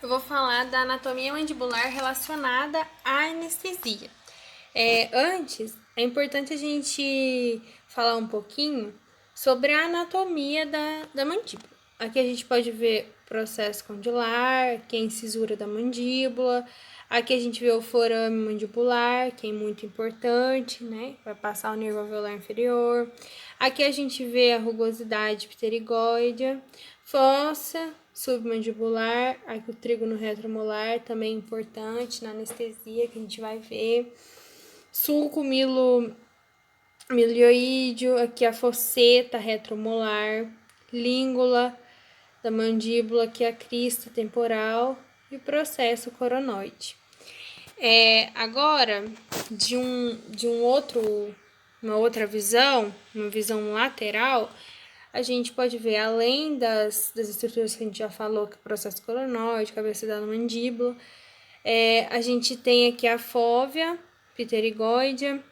Eu vou falar da anatomia mandibular relacionada à anestesia. Antes, é importante a gente falar um pouquinho sobre a anatomia da mandíbula. Aqui a gente pode ver o processo condilar, que é a incisura da mandíbula. Aqui a gente vê o forame mandibular, que é muito importante, né? Vai passar o nervo alveolar inferior. Aqui a gente vê a rugosidade pterigóidea, fossa submandibular, aqui o trígono retromolar, também importante na anestesia, que a gente vai ver. Sulco milioídeo, aqui a fosseta retromolar, língula da mandíbula, aqui a crista temporal e o processo coronoide. Agora, uma outra visão, uma visão lateral, a gente pode ver, além das estruturas que a gente já falou, que é o processo coronoide, cabeça da mandíbula, a gente tem aqui a fóvea pterigóidea,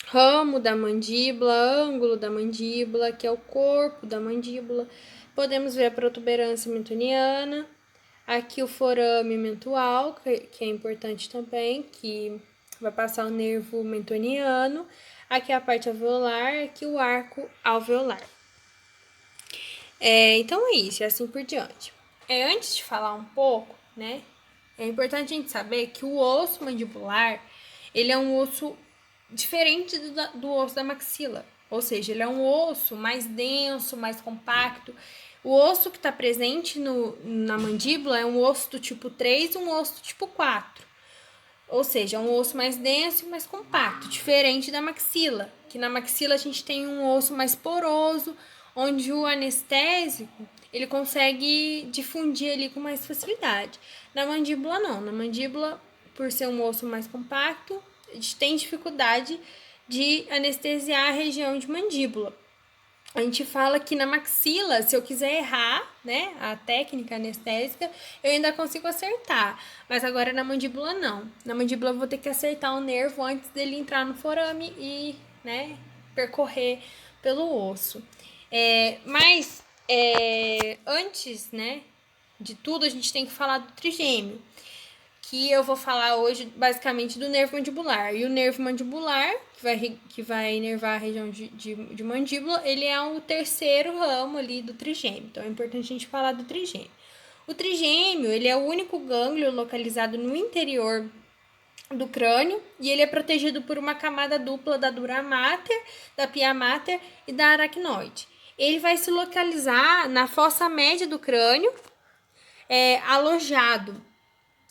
ramo da mandíbula, ângulo da mandíbula, que é o corpo da mandíbula. Podemos ver a protuberância mentoniana, aqui o forame mentual, que é importante também, que vai passar o nervo mentoniano. Aqui a parte alveolar, aqui o arco alveolar. Então é isso, e assim por diante. Antes de falar um pouco, né, é importante a gente saber que o osso mandibular, ele é um osso diferente do osso da maxila. Ou seja, ele é um osso mais denso, mais compacto. O osso que está presente na mandíbula é um osso do tipo 3 e um osso do tipo 4. Ou seja, é um osso mais denso e mais compacto, diferente da maxila, que na maxila a gente tem um osso mais poroso, onde o anestésico ele consegue difundir ali com mais facilidade. Na mandíbula não, na mandíbula, por ser um osso mais compacto, a gente tem dificuldade de anestesiar a região de mandíbula. A gente fala que na maxila, se eu quiser errar, né, a técnica anestésica, eu ainda consigo acertar. Mas agora na mandíbula não. Na mandíbula eu vou ter que acertar o nervo antes dele entrar no forame e, né, percorrer pelo osso. Mas antes, né, de tudo, a gente tem que falar do trigêmeo, que eu vou falar hoje basicamente do nervo mandibular. E o nervo mandibular, que vai inervar a região de mandíbula, ele é o terceiro ramo ali do trigêmeo. Então é importante a gente falar do trigêmeo. O trigêmeo, ele é o único gânglio localizado no interior do crânio e ele é protegido por uma camada dupla da dura mater, da pia mater e da aracnoide. Ele vai se localizar na fossa média do crânio, alojado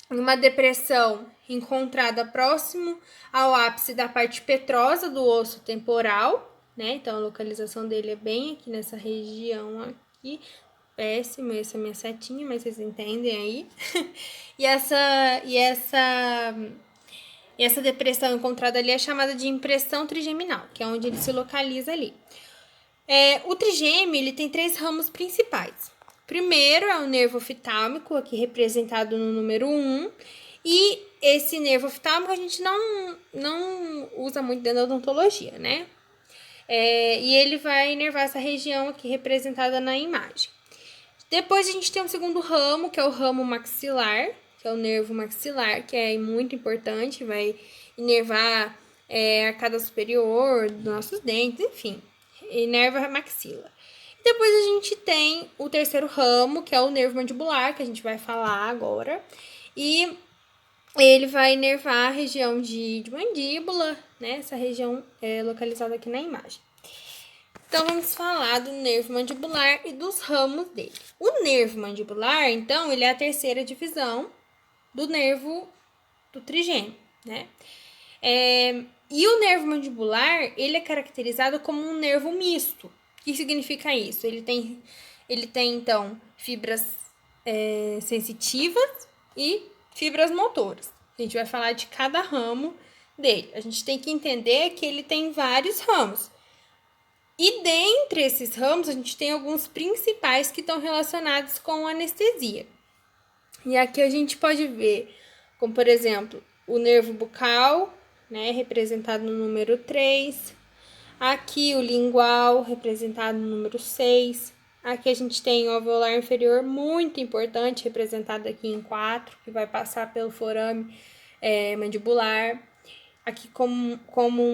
em uma depressão encontrada próximo ao ápice da parte petrosa do osso temporal, né? Então a localização dele é bem aqui nessa região aqui. Péssimo, essa é a minha setinha, mas vocês entendem aí. e essa depressão encontrada ali é chamada de impressão trigeminal, que é onde ele se localiza ali. O trigêmeo ele tem 3 ramos principais. Primeiro é o nervo oftálmico, aqui representado no número 1. E esse nervo oftálmico a gente não usa muito dentro da odontologia, né? E ele vai inervar essa região aqui representada na imagem. Depois a gente tem o segundo ramo, que é o ramo maxilar, que é o nervo maxilar, que é muito importante, vai inervar a arcada superior dos nossos dentes, enfim, inerva a maxila. Depois a gente tem o terceiro ramo, que é o nervo mandibular, que a gente vai falar agora. E ele vai inervar a região de mandíbula, né? Essa região é localizada aqui na imagem. Então, vamos falar do nervo mandibular e dos ramos dele. O nervo mandibular, então, ele é a terceira divisão do nervo do trigêmeo, né? E o nervo mandibular, ele é caracterizado como um nervo misto. O que significa isso? Ele tem então, fibras sensitivas e fibras motoras. A gente vai falar de cada ramo dele. A gente tem que entender que ele tem vários ramos. E dentre esses ramos, a gente tem alguns principais que estão relacionados com anestesia. E aqui a gente pode ver, como por exemplo, o nervo bucal, né, representado no número 3. Aqui o lingual, representado no número 6. Aqui a gente tem o alveolar inferior, muito importante, representado aqui em 4, que vai passar pelo forame mandibular. Aqui, como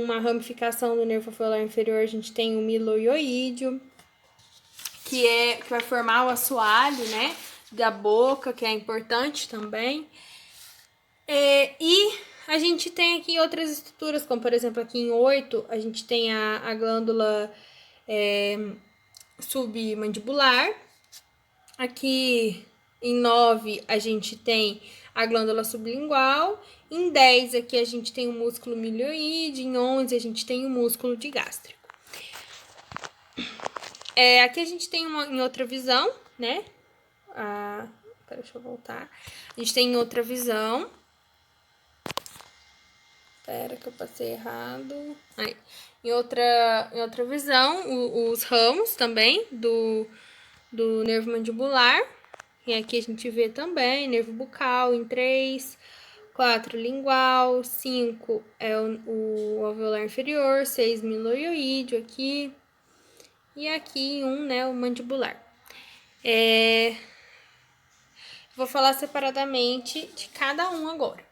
uma ramificação do nervo alveolar inferior, a gente tem o miloioídeo, que vai formar o assoalho, né, da boca, que é importante também. E a gente tem aqui outras estruturas, como por exemplo aqui em 8, a gente tem a glândula submandibular. Aqui em 9 a gente tem a glândula sublingual. Em 10 aqui a gente tem o músculo milioide. Em 11 a gente tem o músculo digástrico. Aqui a gente tem em outra visão, né? Deixa eu voltar. A gente tem em outra visão. Espera que eu passei errado. Aí. Em outra visão, os ramos também do nervo mandibular. E aqui a gente vê também nervo bucal em 3, 4 lingual, 5 é o alveolar inferior, 6 miloioídeo aqui. E aqui em 1, né, o mandibular. Vou falar separadamente de cada um agora.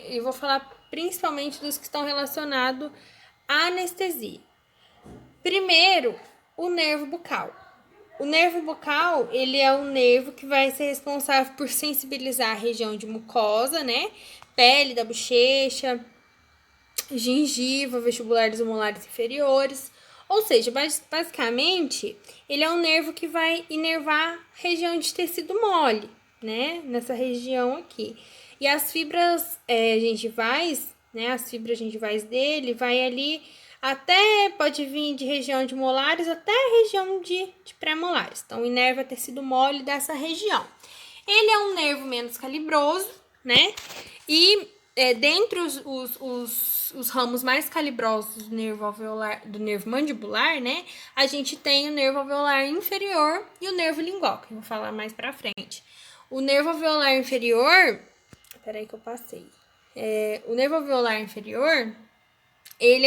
Eu vou falar principalmente dos que estão relacionados à anestesia. Primeiro, o nervo bucal. O nervo bucal, ele é um nervo que vai ser responsável por sensibilizar a região de mucosa, né? Pele da bochecha, gengiva, vestibulares e molares inferiores. Ou seja, basicamente, ele é um nervo que vai inervar a região de tecido mole, né? Nessa região aqui. E as fibras gengivais, né? As fibras gengivais dele vai ali até, pode vir de região de molares até a região de pré-molares. Então, inerva tecido mole dessa região. Ele é um nervo menos calibroso, né? E dentre os ramos mais calibrosos do nervo alveolar, do nervo mandibular, né? A gente tem o nervo alveolar inferior e o nervo lingual, que eu vou falar mais pra frente. O nervo alveolar inferior... Peraí que eu passei. O nervo alveolar inferior... Ele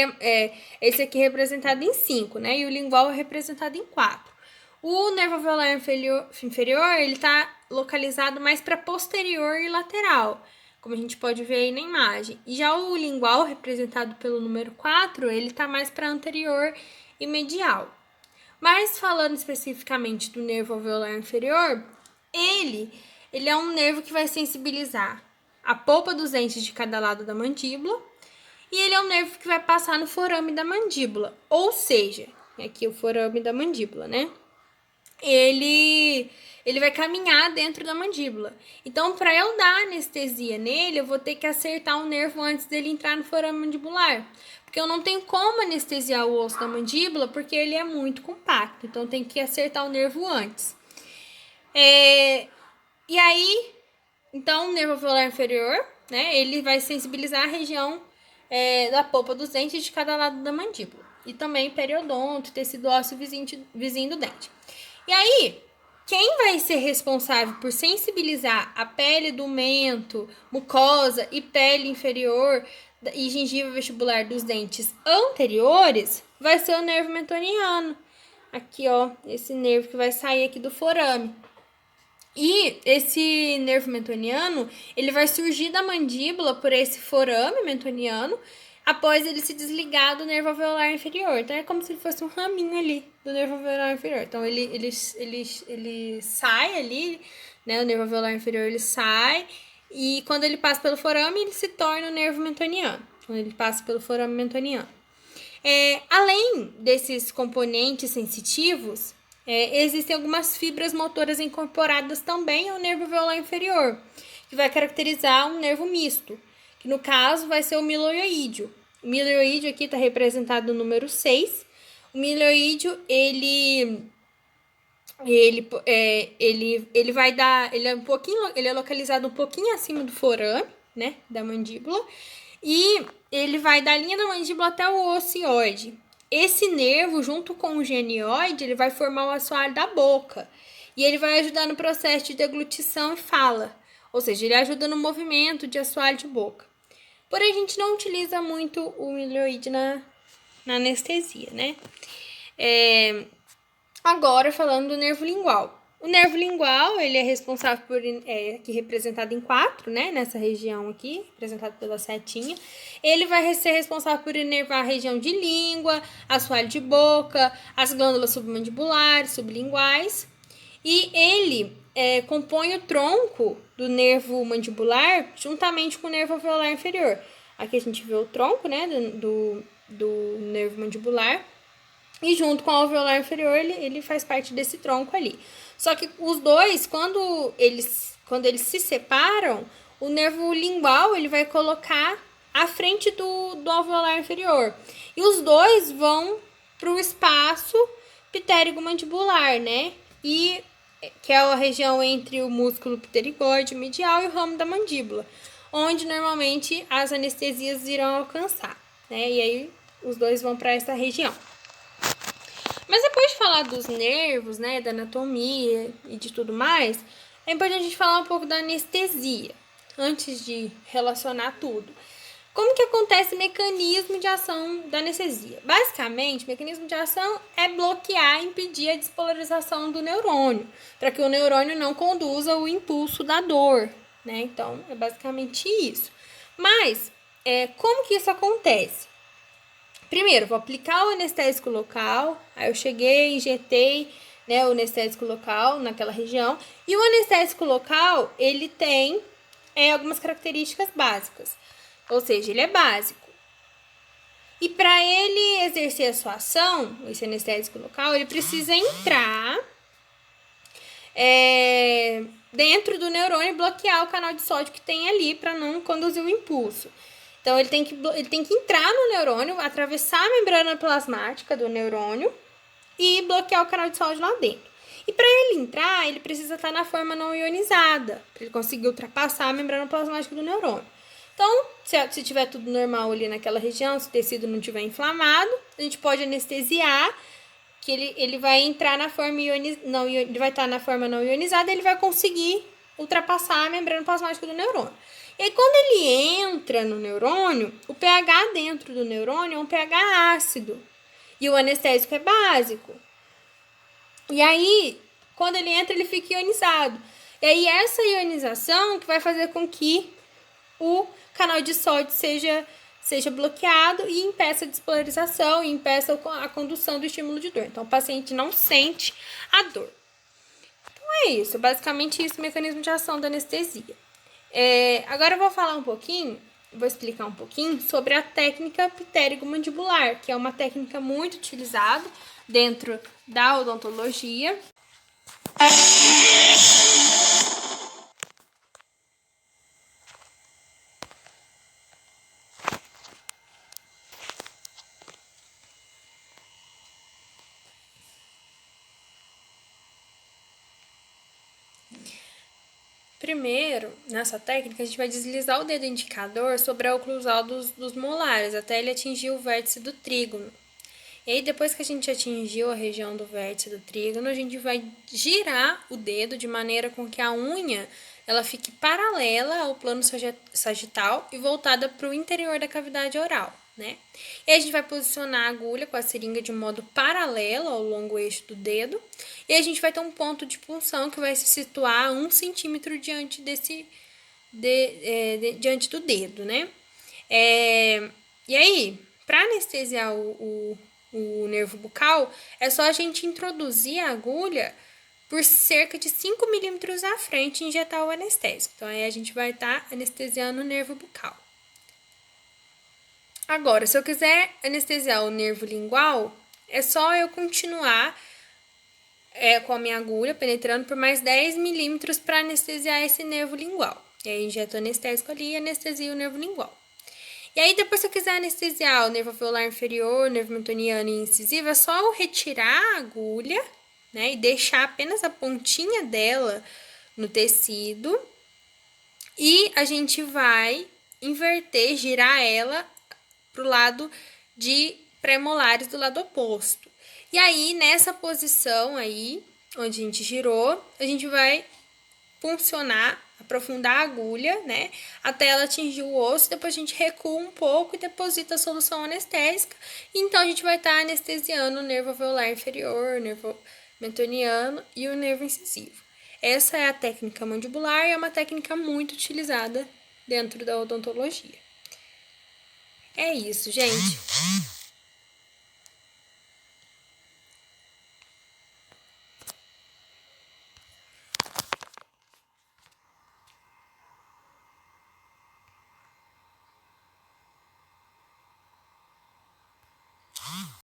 esse aqui é representado em 5, né? E o lingual é representado em 4. O nervo alveolar inferior, ele tá localizado mais para posterior e lateral, como a gente pode ver aí na imagem. E já o lingual, representado pelo número 4, ele tá mais para anterior e medial. Mas falando especificamente do nervo alveolar inferior, ele é um nervo que vai sensibilizar a polpa dos dentes de cada lado da mandíbula. E ele é um nervo que vai passar no forame da mandíbula. Ou seja, aqui o forame da mandíbula, né? Ele vai caminhar dentro da mandíbula. Então, para eu dar anestesia nele, eu vou ter que acertar o nervo antes dele entrar no forame mandibular. Porque eu não tenho como anestesiar o osso da mandíbula, porque ele é muito compacto. Então, tem que acertar o nervo antes. E aí, então, o nervo alveolar inferior, né? Ele vai sensibilizar a região da polpa dos dentes de cada lado da mandíbula. E também periodonto, tecido ósseo vizinho do dente. E aí, quem vai ser responsável por sensibilizar a pele do mento, mucosa e pele inferior e gengiva vestibular dos dentes anteriores vai ser o nervo mentoniano. Aqui, ó, esse nervo que vai sair aqui do forame. E esse nervo mentoniano, ele vai surgir da mandíbula por esse forame mentoniano, após ele se desligar do nervo alveolar inferior. Então, é como se fosse um raminho ali do nervo alveolar inferior. Então, ele sai ali, né? O nervo alveolar inferior, ele sai. E quando ele passa pelo forame, ele se torna o nervo mentoniano. Quando ele passa pelo forame mentoniano. Além desses componentes sensitivos, existem algumas fibras motoras incorporadas também ao nervo alveolar inferior, que vai caracterizar um nervo misto, que no caso vai ser o miloioídeo. O miloioídeo aqui está representado no número 6. O miloioídeo, ele vai dar, ele é localizado um pouquinho acima do forame, né, da mandíbula, e ele vai da linha da mandíbula até o ocioide. Esse nervo, junto com o genioide, ele vai formar o assoalho da boca. E ele vai ajudar no processo de deglutição e fala. Ou seja, ele ajuda no movimento de assoalho de boca. Porém, a gente não utiliza muito o milioide na anestesia, né? Agora, falando do nervo lingual. O nervo lingual, ele é responsável por, aqui representado em 4, né, nessa região aqui, representado pela setinha. Ele vai ser responsável por inervar a região de língua, assoalho de boca, as glândulas submandibulares, sublinguais. E ele compõe o tronco do nervo mandibular juntamente com o nervo alveolar inferior. Aqui a gente vê o tronco, né, do nervo mandibular. E junto com o alveolar inferior, ele faz parte desse tronco ali. Só que os dois, quando eles se separam, o nervo lingual ele vai colocar à frente do alveolar inferior. E os dois vão para o espaço ptérigo-mandibular, né? E que é a região entre o músculo pterigóide medial e o ramo da mandíbula, onde normalmente as anestesias irão alcançar, né? E aí os dois vão para essa região. Mas depois de falar dos nervos, né, da anatomia e de tudo mais, é importante a gente falar um pouco da anestesia, antes de relacionar tudo. Como que acontece o mecanismo de ação da anestesia? Basicamente, o mecanismo de ação é bloquear, impedir a despolarização do neurônio, para que o neurônio não conduza o impulso da dor, né? Então, é basicamente isso. Mas, como que isso acontece? Primeiro, vou aplicar o anestésico local, aí eu cheguei, injetei, né, o anestésico local naquela região. E o anestésico local, ele tem algumas características básicas, ou seja, ele é básico. E para ele exercer a sua ação, esse anestésico local, ele precisa entrar dentro do neurônio e bloquear o canal de sódio que tem ali para não conduzir o impulso. Então, ele tem que entrar no neurônio, atravessar a membrana plasmática do neurônio e bloquear o canal de sódio lá dentro. E para ele entrar, ele precisa estar na forma não ionizada, para ele conseguir ultrapassar a membrana plasmática do neurônio. Então, se tiver tudo normal ali naquela região, se o tecido não estiver inflamado, a gente pode anestesiar, que ele vai entrar na forma ele vai estar na forma não ionizada, ele vai conseguir ultrapassar a membrana plasmática do neurônio. E aí, quando ele entra no neurônio, o pH dentro do neurônio é um pH ácido. E o anestésico é básico. E aí, quando ele entra, ele fica ionizado. E aí, essa ionização que vai fazer com que o canal de sódio seja bloqueado e impeça a despolarização e impeça a condução do estímulo de dor. Então, o paciente não sente a dor. Então, é isso. Basicamente, isso é o mecanismo de ação da anestesia. Agora eu vou explicar um pouquinho sobre a técnica ptérigo-mandibular, que é uma técnica muito utilizada dentro da odontologia. Primeiro, nessa técnica, a gente vai deslizar o dedo indicador sobre a oclusal dos molares, até ele atingir o vértice do trígono. E aí, depois que a gente atingiu a região do vértice do trígono, a gente vai girar o dedo de maneira com que a unha ela fique paralela ao plano sagital e voltada para o interior da cavidade oral, né? E aí a gente vai posicionar a agulha com a seringa de modo paralelo ao longo eixo do dedo. E aí a gente vai ter um ponto de punção que vai se situar a 1 centímetro diante diante do dedo, né? E aí, para anestesiar o nervo bucal, é só a gente introduzir a agulha por cerca de 5 milímetros à frente e injetar o anestésico. Então, aí a gente vai estar anestesiando o nervo bucal. Agora, se eu quiser anestesiar o nervo lingual, é só eu continuar com a minha agulha penetrando por mais 10 milímetros para anestesiar esse nervo lingual. E aí, injeto o anestésico ali e anestesio o nervo lingual. E aí, depois, se eu quiser anestesiar o nervo alveolar inferior, o nervo mentoniano e incisivo, é só eu retirar a agulha, né, e deixar apenas a pontinha dela no tecido. E a gente vai inverter, girar ela pro lado de pré-molares do lado oposto. E aí, nessa posição aí, onde a gente girou, a gente vai puncionar, aprofundar a agulha, né, até ela atingir o osso. Depois a gente recua um pouco e deposita a solução anestésica. Então, a gente vai estar anestesiando o nervo alveolar inferior, mentoniano e o nervo incisivo. Essa é a técnica mandibular e é uma técnica muito utilizada dentro da odontologia. É isso, gente.